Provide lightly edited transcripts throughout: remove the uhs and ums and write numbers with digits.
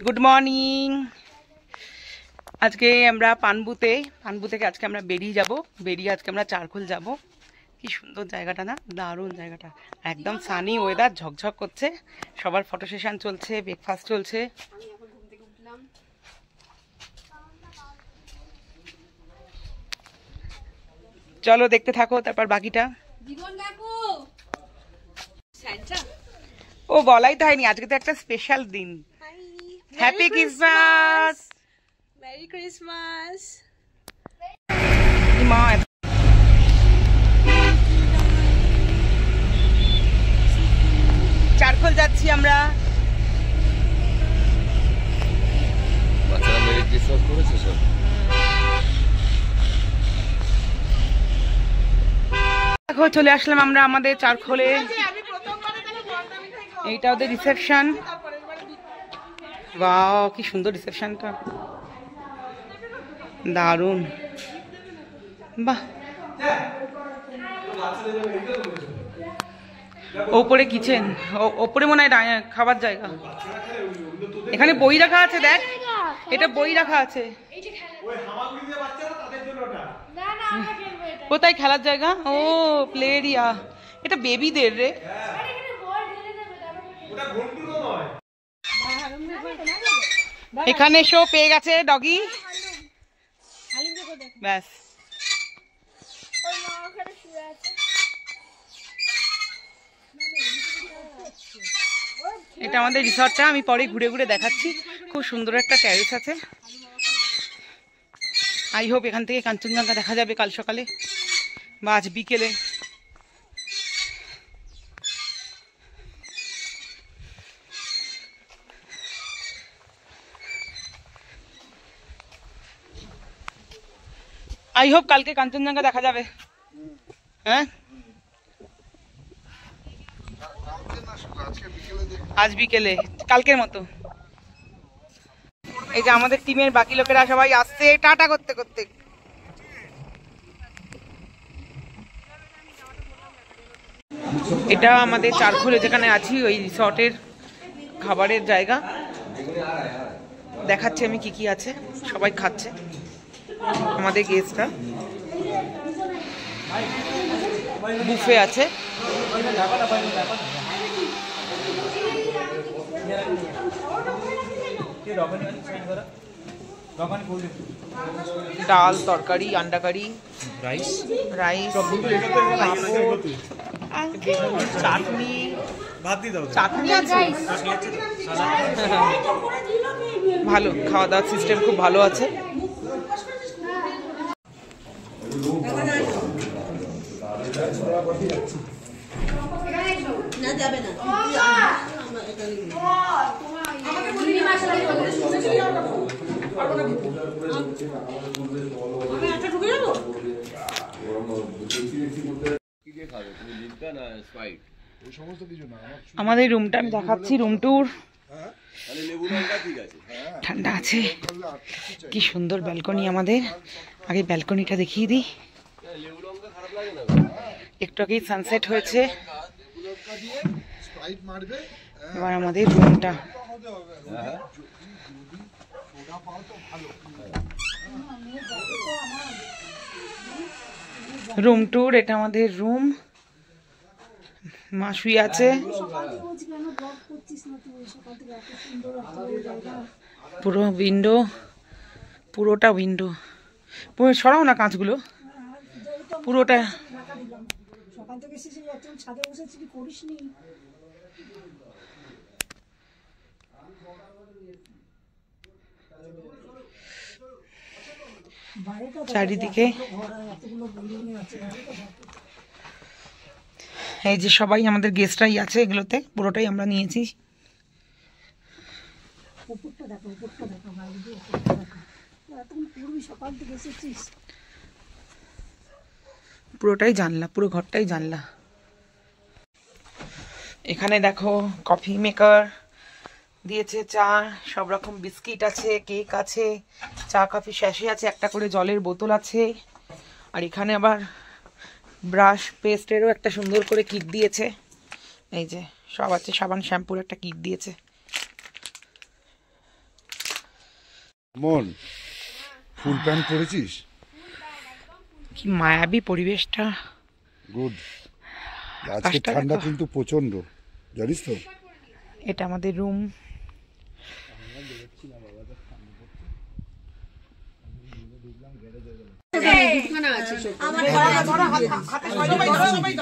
Good morning. আজকে আমরা পানবু থেকে আজকে আমরা বেরিয়ে আজকে আমরা চারখোল যাব। কি সুন্দর জায়গাটা না, দারুণ জায়গাটা, একদম সানি ওয়েদার, ঝকঝক করছে। সবার ফটো সেশন চলছে, ব্রেকফাস্ট চলছে। চলো দেখতে থাকো, তারপর বাকিটা। ও বলাই তো হয়নি, আজকে তো একটা স্পেশাল দিন। Happy Christmas, merry Christmas. Charkhol যাচ্ছি আমরা। বাচ্চারা মেরি ক্রিসমাস করেছে সব। দেখো চলে আসলাম আমরা আমাদের চারখোলে। এইটা ওদের রিসেপশন। বাহ কি সুন্দর রিসেপশনটা, দারুণ। বাহ, ওপরে কিচেন, ওপরে মনে হয় খাবার জায়গা। এখানে বই রাখা আছে, দেখ এটা বই রাখা আছে। কোথায় খেলার জায়গা? ও প্লে এরিয়া, এটা বেবিদের রে। এখানে শো পেয়ে গেছে ডগি, ব্যাস। এটা আমাদের রিসর্টটা, আমি পরে ঘুরে ঘুরে দেখাচ্ছি। খুব সুন্দর একটা ট্যারিস আছে। আই হোপ এখান থেকে কাঞ্চনজঙ্ঘা দেখা যাবে কাল সকালে বা আজ বিকেলে। আই হোপ কালকে কাঞ্চনজঙ্ঘা দেখা যাবে। হ্যাঁ আজ বিকেলে, কালকের মতো। এই যে আমাদের টিমের বাকি লোকেরা সবাই আসছে টাটা করতে করতে। এটা আমাদের চারখোলে যেখানে আছি ওই রিসর্টের খাবারের জায়গা। দেখাচ্ছি আমি কি কি আছে। সবাই খাচ্ছে আমাদের গেস্টরা। বুফে আছে, ডাল, তরকারি, আন্ডা কারি, রাইস, চাটনি, চাটনি আছে। ভালো খাওয়া দাওয়ার সিস্টেম, খুব ভালো আছে। আমাদের রুমটা আমি দেখাচ্ছি, রুম ট্যুর। ঠান্ডা আছে, কি সুন্দর ব্যালকনি আমাদের। আগে ব্যালকনিটা দেখিয়ে দিই। একটু আগেই সানসেট হয়েছে। এবার আমাদের রুমটা, রুম ট্যুর। এটা আমাদের রুম, মা শুয়ে আছে। পুরো উইন্ডো, পুরোটা উইন্ডো। পুরো সরাও না কাঁচগুলো, পুরোটা। চারিদিকে এই যে সবাই আমাদের গেস্টরাই আছে এগুলোতে, পুরোটাই আমরা নিয়েছি। পুরোটাই জানলা, পুরো ঘরটাই জানলা। এখানে দেখো কফি মেকার দিয়েছে, চা, সব রকম বিস্কিট আছে, কেক আছে, চা কফি স্যাশে আছে, একটা করে জলের বোতল আছে। আর এখানে আবার ব্রাশ পেস্টেরও একটা সুন্দর করে কিট দিয়েছে। এই যে সব আছে, সাবান শ্যাম্পুর একটা কিট দিয়েছে। মন ফুল প্যান্ট পরেছিস? কি মায়াবী পরিবেশটা। গুড। আজকে আকাশটা ঠান্ডা দেখো। কিন্তু প্রচন্ড, জানিস তো। এটা আমাদের রুম।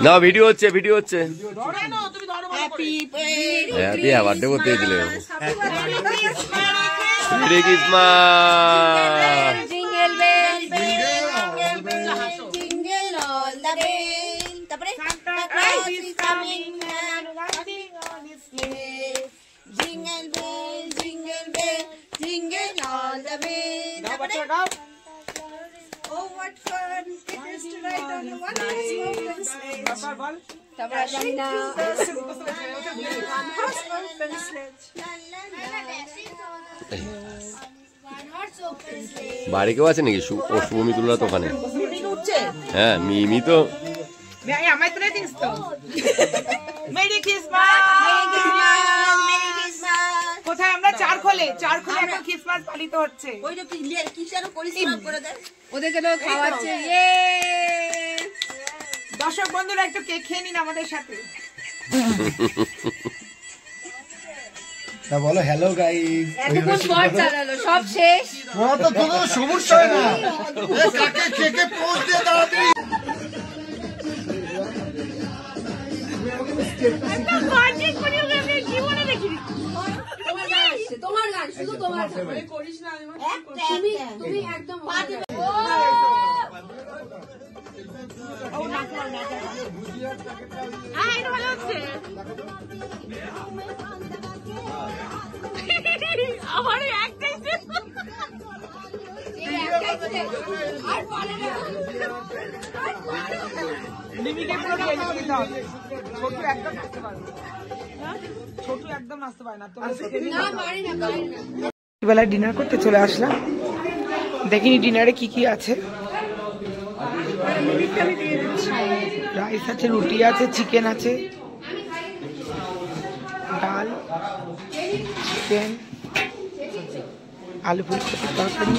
না ভিডিও হচ্ছে হ্যাপি বার্থডে করতে দিলে merry Christmas. Jingle bell, jingle bell, jingle all the way. তারপরে Santa Claus is coming and riding on his sleigh. Jingle bell, jingle all the way. তারপরে Oh, what fun it is to ride on a one-horse open sleigh. তারপরে জানি না one-horse open sledge. বাড়ি কেউ আছে নাকি? ও শুভমিতুলরা তো ওখানে। হ্যাঁ মিমি তো। আমায় তুলে দিস তো। Merry Christmas. কোথায় আমরা চারখোলে এখন ক্রিসমাস পালিত হচ্ছে। ওদেরকে তো খাওয়াচ্ছে। দর্শক বন্ধুরা একটু কেক খেয়ে নিন আমাদের সাথে। তা বলো হ্যালো গাইস। এতক্ষণ পর চালালো, সব শেষ। তো কোনো সমস্যা হয় না। কাকে কেকে পোজ দিয়ে দাঁড়াবি। তোমার গান শুধু তোমার করিস না, তুমি একদম বেলায় ডিনার করতে চলে আসলাম। দেখিনি ডিনারে কি কি আছে। রাইস আছে, রুটি আছে, চিকেন আছে, ডাল, চিকেন, আলু ফুলকপির তরকারি,